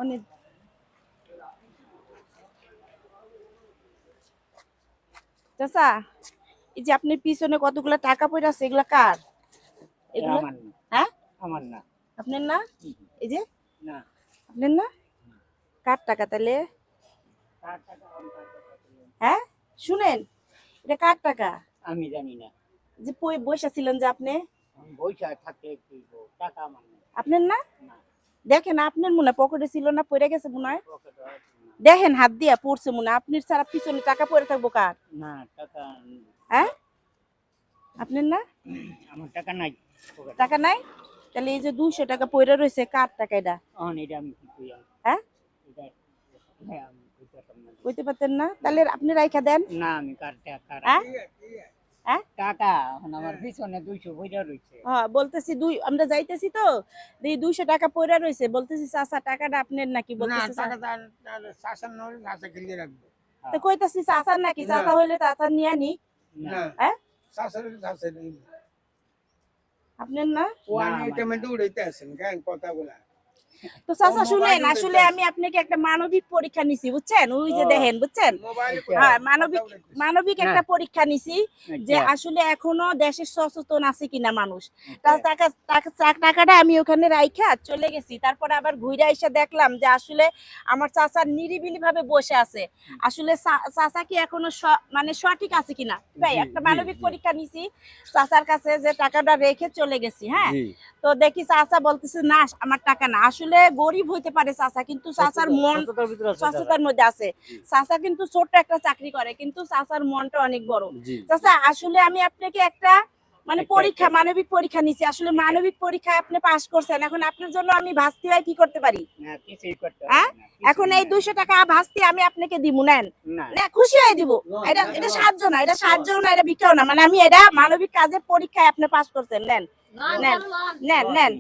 অনেক চাচা, এই যে আপনার পিছনে কতগুলা টাকা পড়ে আছে, এগুলা কার? এগুলো আমার না, হ্যাঁ আমার না। আপনার না? এই যে না, আপনার না? কার টাকা তাহলে? কার টাকা আমার কাছে নেই। হ্যাঁ, শুনেন, এটা কার টাকা? আমি জানি না। যে বসে ছিলেন যে আপনি, আমি বইসা থাকতে কি করব? টাকা আমার নেই। আপনার না? না, দেখেন আপনার মনে হয় পকেটে ছিল না, পড়ে গেছে মনে হয়। পকেটে আছে না। দেখেন হাত দিয়া পড়ছে মনে হয়। আপনার ছাড়া পিছনে টাকা পড়ে থাকবো কার? না, টাকা হ্যাঁ, আপনার না? আমার টাকা নাই পকেটে। টাকা নাই? তাহলে এই যে 200 টাকা পড়ে রয়েছে, কার টাকা এটা? এটা আমি কি করি? হ্যাঁ, এটা হ্যাঁ, আমি কইতে পারতাম না। কইতে পারতেন না? তাহলে আপনি রাইখা দেন। না, আমি কার টাকা হ্যাঁ, রাখি? হ্যাঁ, টাকা এখন আমার পিছনে 200 বইরা রইছে। হ্যাঁ, বলতেছি আমরা যাইতেছি তো, এই 200 টাকা পড়ে রয়েছে, বলতেছি চাচা টাকাটা আপনার নাকি, না, বলতেছি টাকা তার শাসন নলে শাসা খেলিয়ে রাখবো। তো কইতাছি চাচার নাকি, চাচা হইলে চাচা নিয়ে নি। না, হ্যাঁ, শাসন শাসন আপনার না? ওয়ান এটা মধ্যে উড়াইতে আছেন কেন কথাগুলা? তো চাচা শুনেন, আসলে আমি আপনাকে একটা মানবিক পরীক্ষা নিছি, বুঝছেন? ওই যে দেখেন, বুঝছেন? হ্যাঁ, মানবিক একটা পরীক্ষা নিছি যে আসলে এখনো দেশের সচেতন আছে কিনা মানুষ। তার টাকাটা আমি ওখানে রাইখা চলে গেছি, তারপরে আবার ঘুরে এসে দেখলাম যে আসলে আমার চাচা নিরিবিলি ভাবে বসে আছে। আসলে চাচা কি এখনো মানে সঠিক আছে কিনা, ভাই একটা মানবিক পরীক্ষা নিছি চাচার কাছে, যে টাকাটা রেখে চলে গেছি। হ্যাঁ, তো দেখি চাচা বলতেছে না আমার টাকা না। আসলে গরিব হইতে পারে চাচা, কিন্তু চাচার মন সচেতনার মধ্যে আছে। চাচা কিন্তু ছোট্ট একটা চাকরি করে, কিন্তু চাচার মনটা অনেক বড়। চাচা আসলে আমি আপনাকে একটা মানে পরীক্ষা, মানবিক পরীক্ষা নিছি। আসলে মানবিক পরীক্ষায় আপনি পাস করছেন, এখন আপনার জন্য আমি ভাস্তি হয় কি করতে পারি? হ্যাঁ, এখন এই 200 টাকা ভাস্তি আমি আপনাকে দিব, নেন না, খুশি হয়ে দিব। এটা সাহায্য না, এটা সাহায্য না, এটা ভিক্ষাও না, মানে আমি এটা মানবিক কাজে পরীক্ষায় আপনি পাস করছেন, নেন নেন নেন নেন।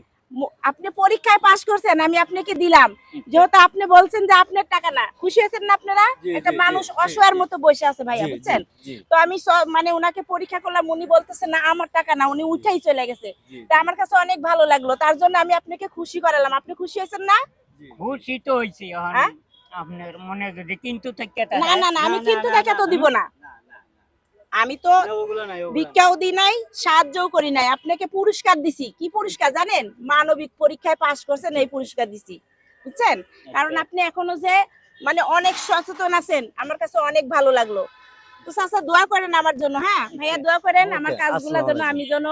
আপনি পরীক্ষায় পাস করছেন, আমি আপনাকে দিলাম, যেহেতু আপনি বলছেন যে আপনার টাকা না। খুশি হয়েছেন না আপনারা? একটা মানুষ অসহায়ের মতো বসে আছে ভাইয়া, বুঝছেন? তো আমি মানে উনাকে পরীক্ষা করলাম, উনি বলতেছে না আমার টাকা না, উনি উঠাই চলে গেছে। তা আমার কাছে অনেক ভালো লাগলো, তার জন্য আমি আপনাকে খুশি করালাম। আপনি খুশি হয়েছেন না? খুশি তো হইছি। হ্যাঁ, আপনার মনে যদি কিন্তু থাকে না না না, আমি কিন্তু টাকা তো দিব না। আমি তো ভিক্ষাও দিই নাই, সাহায্যও করি নাই, আপনাকে পুরস্কার দিছি। কি পুরস্কার জানেন? মানবিক পরীক্ষায় পাস করছেন, এই পুরস্কার দিছি, বুঝছেন? কারণ আপনি এখনো যে মানে অনেক সচেতন আছেন, আমার কাছে অনেক ভালো লাগলো। তো চাচা দোয়া করেন আমার জন্য। হ্যাঁ ভাইয়া, দোয়া করেন আমার কাজগুলো যেন, আমি যেন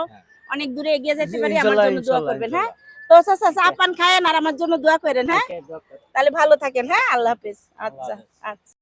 অনেক দূরে এগিয়ে যেতে পারি, আমার জন্য দোয়া করবেন। হ্যাঁ, তো চাচা চা পান খায়েন আর আমার জন্য দোয়া করেন। হ্যাঁ, তাহলে ভালো থাকেন। হ্যাঁ, আল্লাহ হাফেজ। আচ্ছা আচ্ছা।